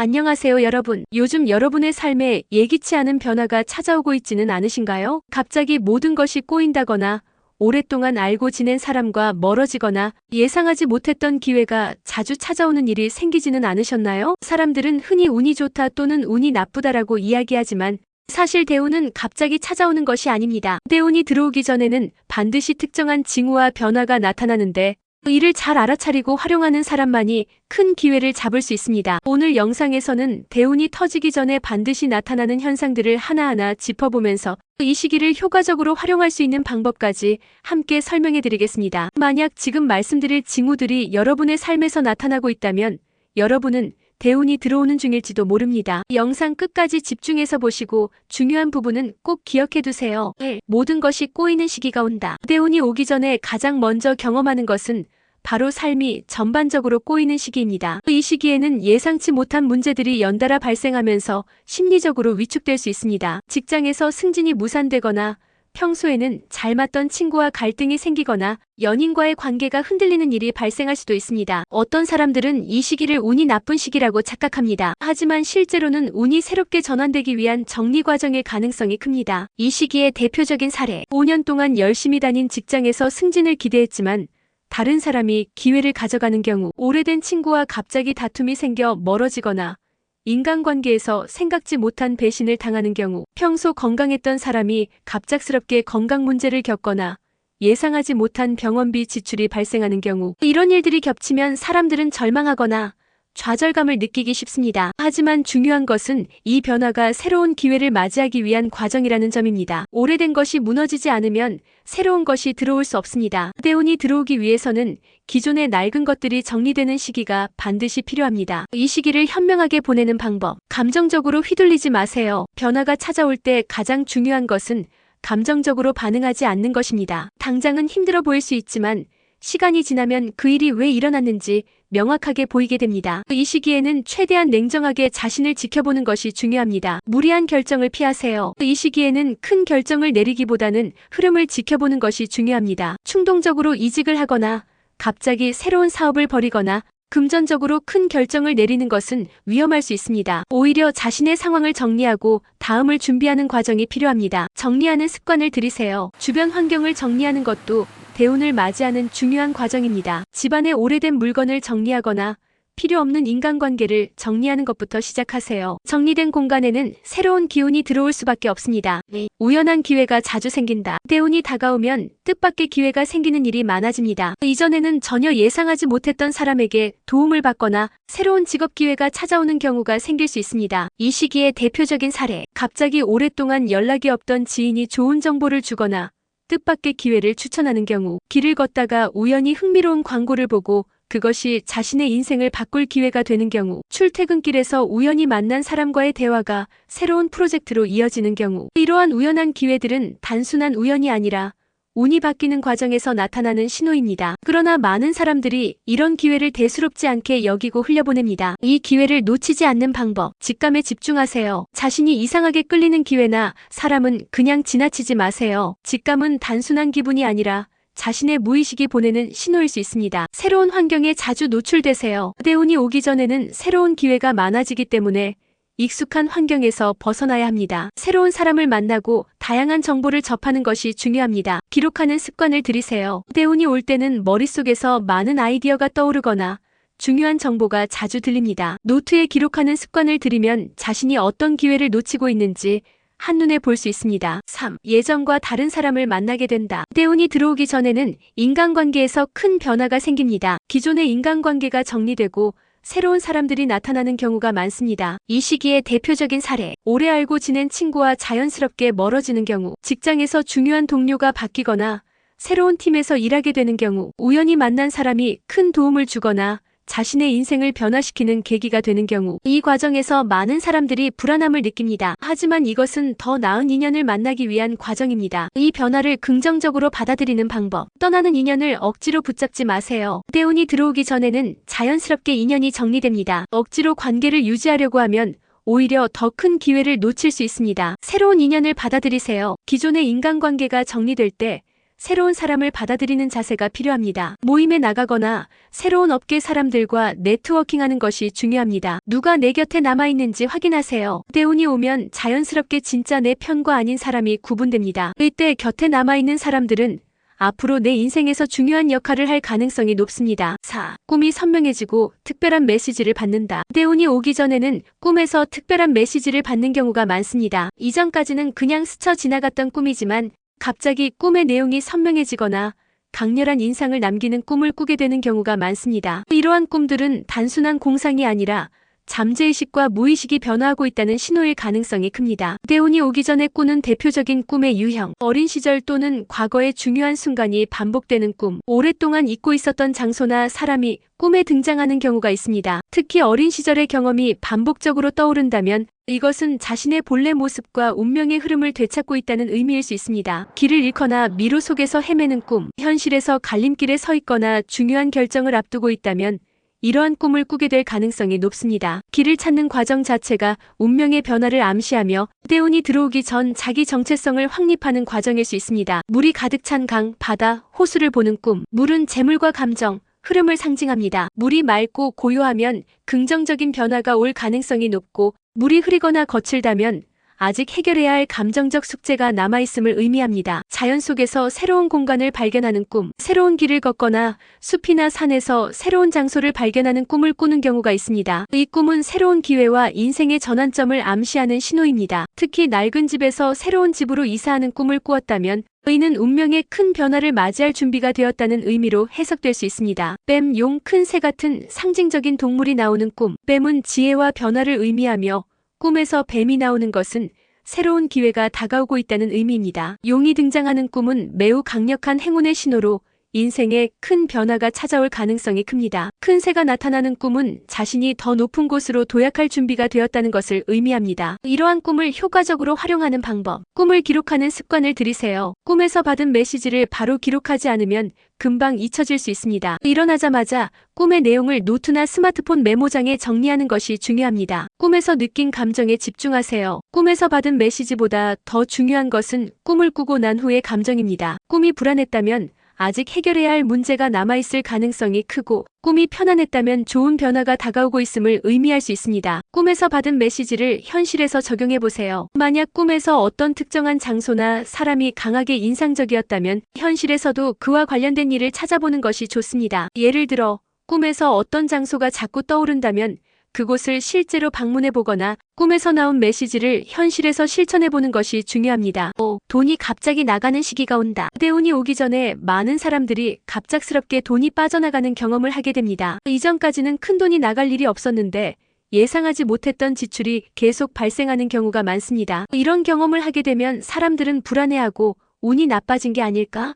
안녕하세요, 여러분. 요즘 여러분의 삶에 예기치 않은 변화가 찾아오고 있지는 않으신가요? 갑자기 모든 것이 꼬인다거나 오랫동안 알고 지낸 사람과 멀어지거나 예상하지 못했던 기회가 자주 찾아오는 일이 생기지는 않으셨나요? 사람들은 흔히 운이 좋다 또는 운이 나쁘다라고 이야기하지만 사실 대운은 갑자기 찾아오는 것이 아닙니다. 대운이 들어오기 전에는 반드시 특정한 징후와 변화가 나타나는데 이를 잘 알아차리고 활용하는 사람만이 큰 기회를 잡을 수 있습니다. 오늘 영상에서는 대운이 터지기 전에 반드시 나타나는 현상들을 하나하나 짚어보면서 이 시기를 효과적으로 활용할 수 있는 방법까지 함께 설명해 드리겠습니다. 만약 지금 말씀드릴 징후들이 여러분의 삶에서 나타나고 있다면 여러분은 대운이 들어오는 중일지도 모릅니다. 영상 끝까지 집중해서 보시고 중요한 부분은 꼭 기억해 두세요. 모든 것이 꼬이는 시기가 온다. 대운이 오기 전에 가장 먼저 경험하는 것은 바로 삶이 전반적으로 꼬이는 시기입니다. 이 시기에는 예상치 못한 문제들이 연달아 발생하면서 심리적으로 위축될 수 있습니다. 직장에서 승진이 무산되거나 평소에는 잘 맞던 친구와 갈등이 생기거나 연인과의 관계가 흔들리는 일이 발생할 수도 있습니다. 어떤 사람들은 이 시기를 운이 나쁜 시기라고 착각합니다. 하지만 실제로는 운이 새롭게 전환되기 위한 정리 과정일 가능성이 큽니다. 이 시기의 대표적인 사례, 5년 동안 열심히 다닌 직장에서 승진을 기대했지만 다른 사람이 기회를 가져가는 경우, 오래된 친구와 갑자기 다툼이 생겨 멀어지거나 인간관계에서 생각지 못한 배신을 당하는 경우, 평소 건강했던 사람이 갑작스럽게 건강 문제를 겪거나 예상하지 못한 병원비 지출이 발생하는 경우, 이런 일들이 겹치면 사람들은 절망하거나 좌절감을 느끼기 쉽습니다. 하지만 중요한 것은 이 변화가 새로운 기회를 맞이하기 위한 과정이라는 점입니다. 오래된 것이 무너지지 않으면 새로운 것이 들어올 수 없습니다. 대운이 들어오기 위해서는 기존의 낡은 것들이 정리되는 시기가 반드시 필요합니다. 이 시기를 현명하게 보내는 방법, 감정적으로 휘둘리지 마세요. 변화가 찾아올 때 가장 중요한 것은 감정적으로 반응하지 않는 것입니다. 당장은 힘들어 보일 수 있지만 시간이 지나면 그 일이 왜 일어났는지 명확하게 보이게 됩니다. 이 시기에는 최대한 냉정하게 자신을 지켜보는 것이 중요합니다. 무리한 결정을 피하세요. 이 시기에는 큰 결정을 내리기보다는 흐름을 지켜보는 것이 중요합니다. 충동적으로 이직을 하거나 갑자기 새로운 사업을 벌이거나 금전적으로 큰 결정을 내리는 것은 위험할 수 있습니다. 오히려 자신의 상황을 정리하고 다음을 준비하는 과정이 필요합니다. 정리하는 습관을 들이세요. 주변 환경을 정리하는 것도 대운을 맞이하는 중요한 과정입니다. 집안의 오래된 물건을 정리하거나 필요 없는 인간관계를 정리하는 것부터 시작하세요. 정리된 공간에는 새로운 기운이 들어올 수밖에 없습니다. 우연한 기회가 자주 생긴다. 대운이 다가오면 뜻밖의 기회가 생기는 일이 많아집니다. 이전에는 전혀 예상하지 못했던 사람에게 도움을 받거나 새로운 직업 기회가 찾아오는 경우가 생길 수 있습니다. 이 시기의 대표적인 사례, 갑자기 오랫동안 연락이 없던 지인이 좋은 정보를 주거나 뜻밖의 기회를 추천하는 경우, 길을 걷다가 우연히 흥미로운 광고를 보고 그것이 자신의 인생을 바꿀 기회가 되는 경우, 출퇴근길에서 우연히 만난 사람과의 대화가 새로운 프로젝트로 이어지는 경우, 이러한 우연한 기회들은 단순한 우연이 아니라 운이 바뀌는 과정에서 나타나는 신호입니다. 그러나 많은 사람들이 이런 기회를 대수롭지 않게 여기고 흘려보냅니다. 이 기회를 놓치지 않는 방법, 직감에 집중하세요. 자신이 이상하게 끌리는 기회나 사람은 그냥 지나치지 마세요. 직감은 단순한 기분이 아니라 자신의 무의식이 보내는 신호일 수 있습니다. 새로운 환경에 자주 노출되세요. 대운이 오기 전에는 새로운 기회가 많아지기 때문에 익숙한 환경에서 벗어나야 합니다. 새로운 사람을 만나고 다양한 정보를 접하는 것이 중요합니다. 기록하는 습관을 들이세요. 대운이 올 때는 머릿속에서 많은 아이디어가 떠오르거나 중요한 정보가 자주 들립니다. 노트에 기록하는 습관을 들이면 자신이 어떤 기회를 놓치고 있는지 한눈에 볼 수 있습니다. 3. 예전과 다른 사람을 만나게 된다. 대운이 들어오기 전에는 인간관계에서 큰 변화가 생깁니다. 기존의 인간관계가 정리되고 새로운 사람들이 나타나는 경우가 많습니다. 이 시기의 대표적인 사례, 오래 알고 지낸 친구와 자연스럽게 멀어지는 경우, 직장에서 중요한 동료가 바뀌거나 새로운 팀에서 일하게 되는 경우, 우연히 만난 사람이 큰 도움을 주거나 자신의 인생을 변화시키는 계기가 되는 경우, 이 과정에서 많은 사람들이 불안함을 느낍니다. 하지만 이것은 더 나은 인연을 만나기 위한 과정입니다. 이 변화를 긍정적으로 받아들이는 방법, 떠나는 인연을 억지로 붙잡지 마세요. 대운이 들어오기 전에는 자연스럽게 인연이 정리됩니다. 억지로 관계를 유지하려고 하면 오히려 더 큰 기회를 놓칠 수 있습니다. 새로운 인연을 받아들이세요. 기존의 인간관계가 정리될 때 새로운 사람을 받아들이는 자세가 필요합니다. 모임에 나가거나 새로운 업계 사람들과 네트워킹하는 것이 중요합니다. 누가 내 곁에 남아있는지 확인하세요. 때운이 오면 자연스럽게 진짜 내 편과 아닌 사람이 구분됩니다. 이때 곁에 남아있는 사람들은 앞으로 내 인생에서 중요한 역할을 할 가능성이 높습니다. 4. 꿈이 선명해지고 특별한 메시지를 받는다. 때운이 오기 전에는 꿈에서 특별한 메시지를 받는 경우가 많습니다. 이전까지는 그냥 스쳐 지나갔던 꿈이지만 갑자기 꿈의 내용이 선명해지거나 강렬한 인상을 남기는 꿈을 꾸게 되는 경우가 많습니다. 이러한 꿈들은 단순한 공상이 아니라 잠재의식과 무의식이 변화하고 있다는 신호일 가능성이 큽니다. 때운이 오기 전에 꾸는 대표적인 꿈의 유형, 어린 시절 또는 과거의 중요한 순간이 반복되는 꿈, 오랫동안 잊고 있었던 장소나 사람이 꿈에 등장하는 경우가 있습니다. 특히 어린 시절의 경험이 반복적으로 떠오른다면 이것은 자신의 본래 모습과 운명의 흐름을 되찾고 있다는 의미일 수 있습니다. 길을 잃거나 미로 속에서 헤매는 꿈, 현실에서 갈림길에 서 있거나 중요한 결정을 앞두고 있다면 이러한 꿈을 꾸게 될 가능성이 높습니다. 길을 찾는 과정 자체가 운명의 변화를 암시하며 때운이 들어오기 전 자기 정체성을 확립하는 과정일 수 있습니다. 물이 가득 찬 강, 바다, 호수를 보는 꿈. 물은 재물과 감정, 흐름을 상징합니다. 물이 맑고 고요하면 긍정적인 변화가 올 가능성이 높고, 물이 흐리거나 거칠다면 아직 해결해야 할 감정적 숙제가 남아있음을 의미합니다. 자연 속에서 새로운 공간을 발견하는 꿈, 새로운 길을 걷거나 숲이나 산에서 새로운 장소를 발견하는 꿈을 꾸는 경우가 있습니다. 이 꿈은 새로운 기회와 인생의 전환점을 암시하는 신호입니다. 특히 낡은 집에서 새로운 집으로 이사하는 꿈을 꾸었다면 이는 운명의 큰 변화를 맞이할 준비가 되었다는 의미로 해석될 수 있습니다. 뱀, 용, 큰 새 같은 상징적인 동물이 나오는 꿈. 뱀은 지혜와 변화를 의미하며 꿈에서 뱀이 나오는 것은 새로운 기회가 다가오고 있다는 의미입니다. 용이 등장하는 꿈은 매우 강력한 행운의 신호로 인생에 큰 변화가 찾아올 가능성이 큽니다. 큰 새가 나타나는 꿈은 자신이 더 높은 곳으로 도약할 준비가 되었다는 것을 의미합니다. 이러한 꿈을 효과적으로 활용하는 방법. 꿈을 기록하는 습관을 들이세요. 꿈에서 받은 메시지를 바로 기록하지 않으면 금방 잊혀질 수 있습니다. 일어나자마자 꿈의 내용을 노트나 스마트폰 메모장에 정리하는 것이 중요합니다. 꿈에서 느낀 감정에 집중하세요. 꿈에서 받은 메시지보다 더 중요한 것은 꿈을 꾸고 난 후의 감정입니다. 꿈이 불안했다면 아직 해결해야 할 문제가 남아있을 가능성이 크고, 꿈이 편안했다면 좋은 변화가 다가오고 있음을 의미할 수 있습니다. 꿈에서 받은 메시지를 현실에서 적용해보세요. 만약 꿈에서 어떤 특정한 장소나 사람이 강하게 인상적이었다면 현실에서도 그와 관련된 일을 찾아보는 것이 좋습니다. 예를 들어 꿈에서 어떤 장소가 자꾸 떠오른다면 그곳을 실제로 방문해보거나 꿈에서 나온 메시지를 현실에서 실천해보는 것이 중요합니다. 5. 돈이 갑자기 나가는 시기가 온다. 때운이 오기 전에 많은 사람들이 갑작스럽게 돈이 빠져나가는 경험을 하게 됩니다. 이전까지는 큰 돈이 나갈 일이 없었는데 예상하지 못했던 지출이 계속 발생하는 경우가 많습니다. 이런 경험을 하게 되면 사람들은 불안해하고 운이 나빠진 게 아닐까?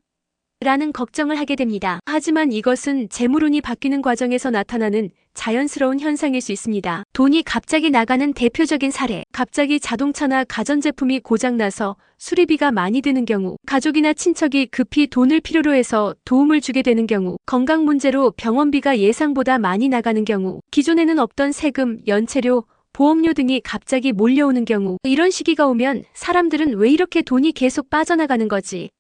라는 걱정을 하게 됩니다. 하지만 이것은 재물운이 바뀌는 과정에서 나타나는 자연스러운 현상일 수 있습니다. 돈이 갑자기 나가는 대표적인 사례. 갑자기 자동차나 가전제품이 고장나서 수리비가 많이 드는 경우, 가족이나 친척이 급히 돈을 필요로 해서 도움을 주게 되는 경우, 건강 문제로 병원비가 예상보다 많이 나가는 경우, 기존에는 없던 세금, 연체료, 보험료 등이 갑자기 몰려오는 경우, 이런 시기가 오면 사람들은 왜 이렇게 돈이 계속 빠져나가는 거지?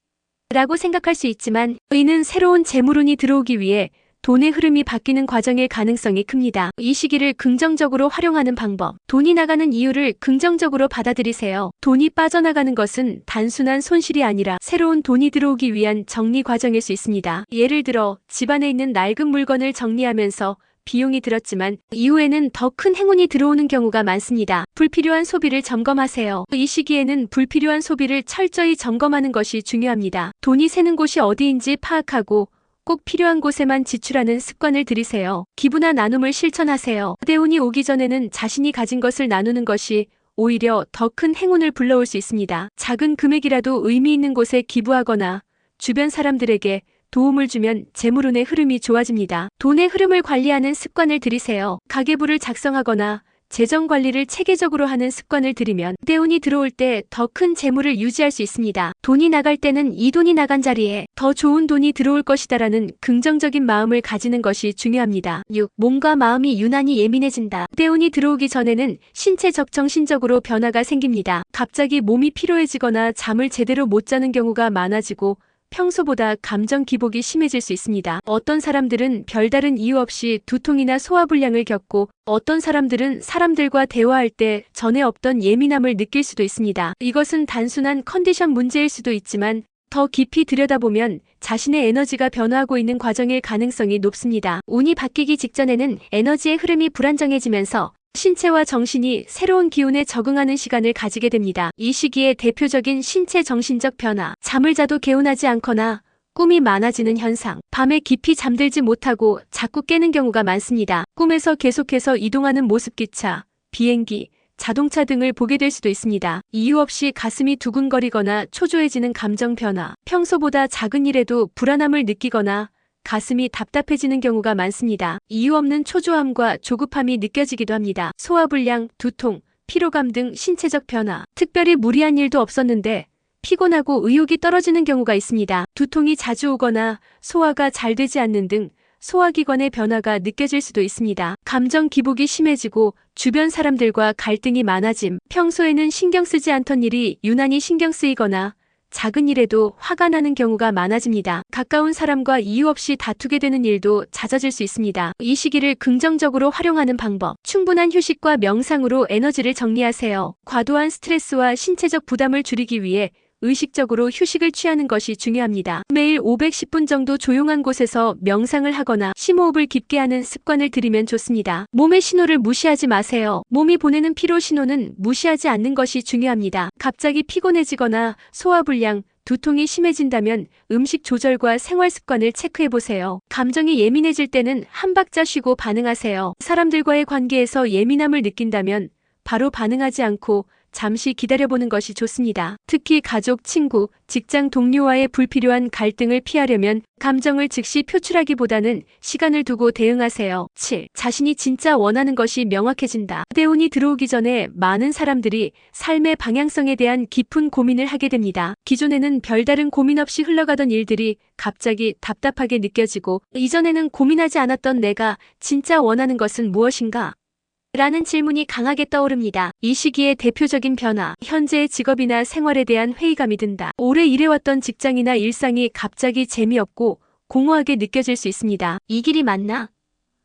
라고 생각할 수 있지만 이는 새로운 재물운이 들어오기 위해 돈의 흐름이 바뀌는 과정일 가능성이 큽니다. 이 시기를 긍정적으로 활용하는 방법. 돈이 나가는 이유를 긍정적으로 받아들이세요. 돈이 빠져나가는 것은 단순한 손실이 아니라 새로운 돈이 들어오기 위한 정리 과정일 수 있습니다. 예를 들어 집안에 있는 낡은 물건을 정리하면서 비용이 들었지만 이후에는 더 큰 행운이 들어오는 경우가 많습니다. 불필요한 소비를 점검하세요. 이 시기에는 불필요한 소비를 철저히 점검하는 것이 중요합니다. 돈이 새는 곳이 어디인지 파악하고 꼭 필요한 곳에만 지출하는 습관을 들이세요. 기부나 나눔을 실천하세요. 때운이 오기 전에는 자신이 가진 것을 나누는 것이 오히려 더 큰 행운을 불러올 수 있습니다. 작은 금액이라도 의미 있는 곳에 기부하거나 주변 사람들에게 도움을 주면 재물운의 흐름이 좋아집니다. 돈의 흐름을 관리하는 습관을 들이세요. 가계부를 작성하거나 재정 관리를 체계적으로 하는 습관을 들이면 때운이 들어올 때 더 큰 재물을 유지할 수 있습니다. 돈이 나갈 때는 이 돈이 나간 자리에 더 좋은 돈이 들어올 것이다라는 긍정적인 마음을 가지는 것이 중요합니다. 6. 몸과 마음이 유난히 예민해진다. 때운이 들어오기 전에는 신체적 정신적으로 변화가 생깁니다. 갑자기 몸이 피로해지거나 잠을 제대로 못 자는 경우가 많아지고 평소보다 감정 기복이 심해질 수 있습니다. 어떤 사람들은 별다른 이유 없이 두통이나 소화불량을 겪고 어떤 사람들은 사람들과 대화할 때 전에 없던 예민함을 느낄 수도 있습니다. 이것은 단순한 컨디션 문제일 수도 있지만 더 깊이 들여다보면 자신의 에너지가 변화하고 있는 과정일 가능성이 높습니다. 운이 바뀌기 직전에는 에너지의 흐름이 불안정해지면서 신체와 정신이 새로운 기운에 적응하는 시간을 가지게 됩니다. 이 시기에 대표적인 신체 정신적 변화, 잠을 자도 개운하지 않거나 꿈이 많아지는 현상, 밤에 깊이 잠들지 못하고 자꾸 깨는 경우가 많습니다. 꿈에서 계속해서 이동하는 모습 기차, 비행기, 자동차 등을 보게 될 수도 있습니다. 이유 없이 가슴이 두근거리거나 초조해지는 감정 변화, 평소보다 작은 일에도 불안함을 느끼거나 가슴이 답답해지는 경우가 많습니다. 이유 없는 초조함과 조급함이 느껴지기도 합니다. 소화불량, 두통, 피로감 등 신체적 변화, 특별히 무리한 일도 없었는데 피곤하고 의욕이 떨어지는 경우가 있습니다. 두통이 자주 오거나 소화가 잘 되지 않는 등 소화기관의 변화가 느껴질 수도 있습니다. 감정 기복이 심해지고 주변 사람들과 갈등이 많아짐, 평소에는 신경 쓰지 않던 일이 유난히 신경 쓰이거나 작은 일에도 화가 나는 경우가 많아집니다. 가까운 사람과 이유 없이 다투게 되는 일도 잦아질 수 있습니다. 이 시기를 긍정적으로 활용하는 방법. 충분한 휴식과 명상으로 에너지를 정리하세요. 과도한 스트레스와 신체적 부담을 줄이기 위해 의식적으로 휴식을 취하는 것이 중요합니다. 매일 510분 정도 조용한 곳에서 명상을 하거나 심호흡을 깊게 하는 습관을 들이면 좋습니다. 몸의 신호를 무시하지 마세요. 몸이 보내는 피로 신호는 무시하지 않는 것이 중요합니다. 갑자기 피곤해지거나 소화불량, 두통이 심해진다면 음식 조절과 생활 습관을 체크해보세요. 감정이 예민해질 때는 한 박자 쉬고 반응하세요. 사람들과의 관계에서 예민함을 느낀다면 바로 반응하지 않고 잠시 기다려보는 것이 좋습니다. 특히 가족, 친구, 직장 동료와의 불필요한 갈등을 피하려면 감정을 즉시 표출하기보다는 시간을 두고 대응하세요. 7. 자신이 진짜 원하는 것이 명확해진다. 대운이 들어오기 전에 많은 사람들이 삶의 방향성에 대한 깊은 고민을 하게 됩니다. 기존에는 별다른 고민 없이 흘러가던 일들이 갑자기 답답하게 느껴지고 이전에는 고민하지 않았던 내가 진짜 원하는 것은 무엇인가? 라는 질문이 강하게 떠오릅니다. 이 시기의 대표적인 변화, 현재의 직업이나 생활에 대한 회의감이 든다. 오래 일해왔던 직장이나 일상이 갑자기 재미없고 공허하게 느껴질 수 있습니다. 이 길이 맞나?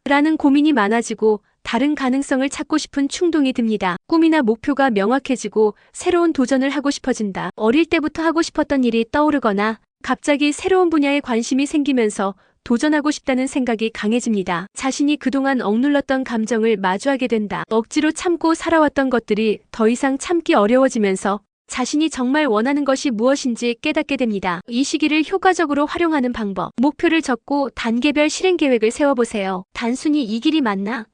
라는 고민이 많아지고 다른 가능성을 찾고 싶은 충동이 듭니다. 꿈이나 목표가 명확해지고 새로운 도전을 하고 싶어진다. 어릴 때부터 하고 싶었던 일이 떠오르거나 갑자기 새로운 분야에 관심이 생기면서 도전하고 싶다는 생각이 강해집니다. 자신이 그동안 억눌렀던 감정을 마주하게 된다. 억지로 참고 살아왔던 것들이 더 이상 참기 어려워지면서 자신이 정말 원하는 것이 무엇인지 깨닫게 됩니다. 이 시기를 효과적으로 활용하는 방법. 목표를 적고 단계별 실행 계획을 세워보세요. 단순히 이 길이 맞나?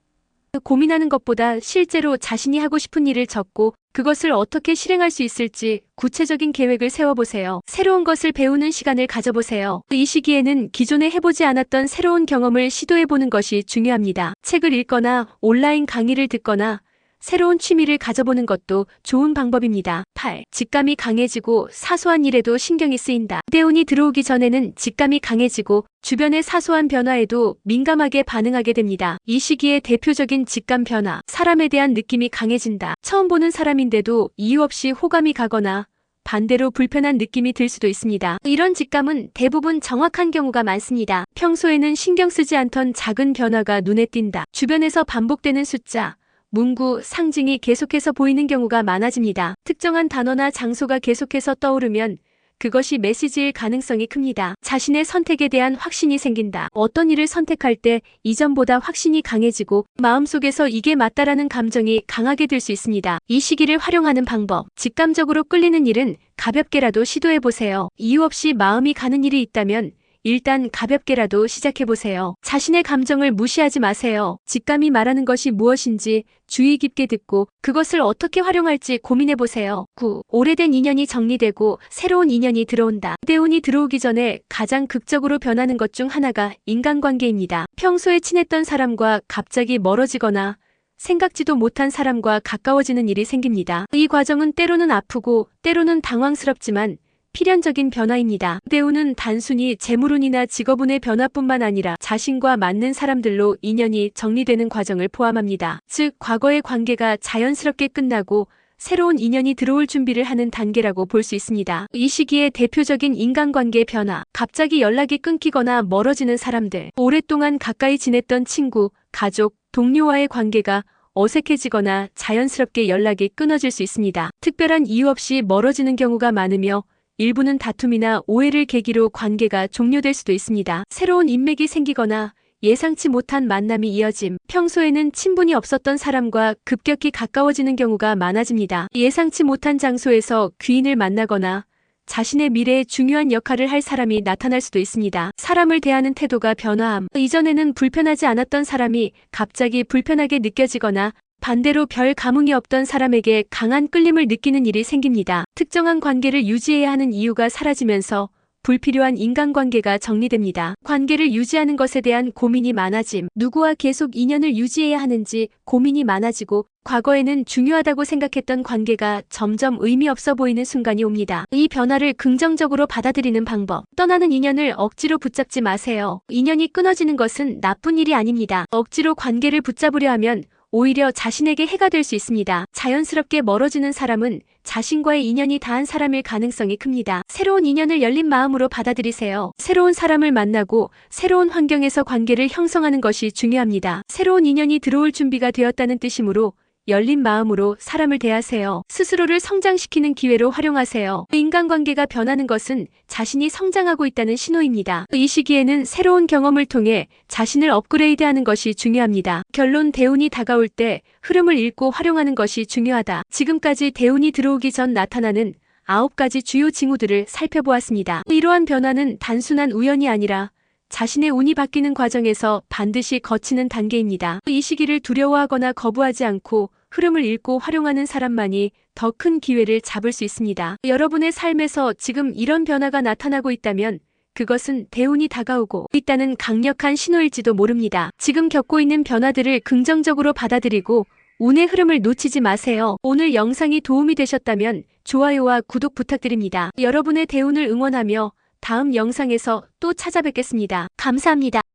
고민하는 것보다 실제로 자신이 하고 싶은 일을 적고 그것을 어떻게 실행할 수 있을지 구체적인 계획을 세워보세요. 새로운 것을 배우는 시간을 가져보세요. 이 시기에는 기존에 해보지 않았던 새로운 경험을 시도해보는 것이 중요합니다. 책을 읽거나 온라인 강의를 듣거나 새로운 취미를 가져보는 것도 좋은 방법입니다. 8. 직감이 강해지고 사소한 일에도 신경이 쓰인다. 대운이 들어오기 전에는 직감이 강해지고 주변의 사소한 변화에도 민감하게 반응하게 됩니다. 이 시기의 대표적인 직감 변화, 사람에 대한 느낌이 강해진다. 처음 보는 사람인데도 이유 없이 호감이 가거나 반대로 불편한 느낌이 들 수도 있습니다. 이런 직감은 대부분 정확한 경우가 많습니다. 평소에는 신경 쓰지 않던 작은 변화가 눈에 띈다. 주변에서 반복되는 숫자, 문구, 상징이 계속해서 보이는 경우가 많아집니다. 특정한 단어나 장소가 계속해서 떠오르면 그것이 메시지일 가능성이 큽니다. 자신의 선택에 대한 확신이 생긴다. 어떤 일을 선택할 때 이전보다 확신이 강해지고 마음속에서 이게 맞다라는 감정이 강하게 들 수 있습니다. 이 시기를 활용하는 방법. 직감적으로 끌리는 일은 가볍게라도 시도해보세요. 이유 없이 마음이 가는 일이 있다면 일단 가볍게라도 시작해보세요. 자신의 감정을 무시하지 마세요. 직감이 말하는 것이 무엇인지 주의 깊게 듣고 그것을 어떻게 활용할지 고민해보세요. 9. 오래된 인연이 정리되고 새로운 인연이 들어온다. 대운이 들어오기 전에 가장 극적으로 변하는 것 중 하나가 인간관계입니다. 평소에 친했던 사람과 갑자기 멀어지거나 생각지도 못한 사람과 가까워지는 일이 생깁니다. 이 과정은 때로는 아프고 때로는 당황스럽지만 필연적인 변화입니다. 대운은 단순히 재물운이나 직업운의 변화뿐만 아니라 자신과 맞는 사람들로 인연이 정리되는 과정을 포함합니다. 즉, 과거의 관계가 자연스럽게 끝나고 새로운 인연이 들어올 준비를 하는 단계라고 볼 수 있습니다. 이 시기에 대표적인 인간관계 변화, 갑자기 연락이 끊기거나 멀어지는 사람들, 오랫동안 가까이 지냈던 친구, 가족, 동료와의 관계가 어색해지거나 자연스럽게 연락이 끊어질 수 있습니다. 특별한 이유 없이 멀어지는 경우가 많으며 일부는 다툼이나 오해를 계기로 관계가 종료될 수도 있습니다. 새로운 인맥이 생기거나 예상치 못한 만남이 이어짐, 평소에는 친분이 없었던 사람과 급격히 가까워지는 경우가 많아집니다. 예상치 못한 장소에서 귀인을 만나거나 자신의 미래에 중요한 역할을 할 사람이 나타날 수도 있습니다. 사람을 대하는 태도가 변화함, 이전에는 불편하지 않았던 사람이 갑자기 불편하게 느껴지거나 반대로 별 감흥이 없던 사람에게 강한 끌림을 느끼는 일이 생깁니다. 특정한 관계를 유지해야 하는 이유가 사라지면서 불필요한 인간관계가 정리됩니다. 관계를 유지하는 것에 대한 고민이 많아짐, 누구와 계속 인연을 유지해야 하는지 고민이 많아지고 과거에는 중요하다고 생각했던 관계가 점점 의미 없어 보이는 순간이 옵니다. 이 변화를 긍정적으로 받아들이는 방법. 떠나는 인연을 억지로 붙잡지 마세요. 인연이 끊어지는 것은 나쁜 일이 아닙니다. 억지로 관계를 붙잡으려 하면 오히려 자신에게 해가 될 수 있습니다. 자연스럽게 멀어지는 사람은 자신과의 인연이 닿은 사람일 가능성이 큽니다. 새로운 인연을 열린 마음으로 받아들이세요. 새로운 사람을 만나고 새로운 환경에서 관계를 형성하는 것이 중요합니다. 새로운 인연이 들어올 준비가 되었다는 뜻이므로 열린 마음으로 사람을 대하세요. 스스로를 성장시키는 기회로 활용하세요. 인간관계가 변하는 것은 자신이 성장하고 있다는 신호입니다. 이 시기에는 새로운 경험을 통해 자신을 업그레이드하는 것이 중요합니다. 결론, 대운이 다가올 때 흐름을 읽고 활용하는 것이 중요하다. 지금까지 대운이 들어오기 전 나타나는 9가지 주요 징후들을 살펴보았습니다. 이러한 변화는 단순한 우연이 아니라 자신의 운이 바뀌는 과정에서 반드시 거치는 단계입니다. 이 시기를 두려워하거나 거부하지 않고 흐름을 읽고 활용하는 사람만이 더 큰 기회를 잡을 수 있습니다. 여러분의 삶에서 지금 이런 변화가 나타나고 있다면 그것은 대운이 다가오고 있다는 강력한 신호일지도 모릅니다. 지금 겪고 있는 변화들을 긍정적으로 받아들이고 운의 흐름을 놓치지 마세요. 오늘 영상이 도움이 되셨다면 좋아요와 구독 부탁드립니다. 여러분의 대운을 응원하며 다음 영상에서 또 찾아뵙겠습니다. 감사합니다.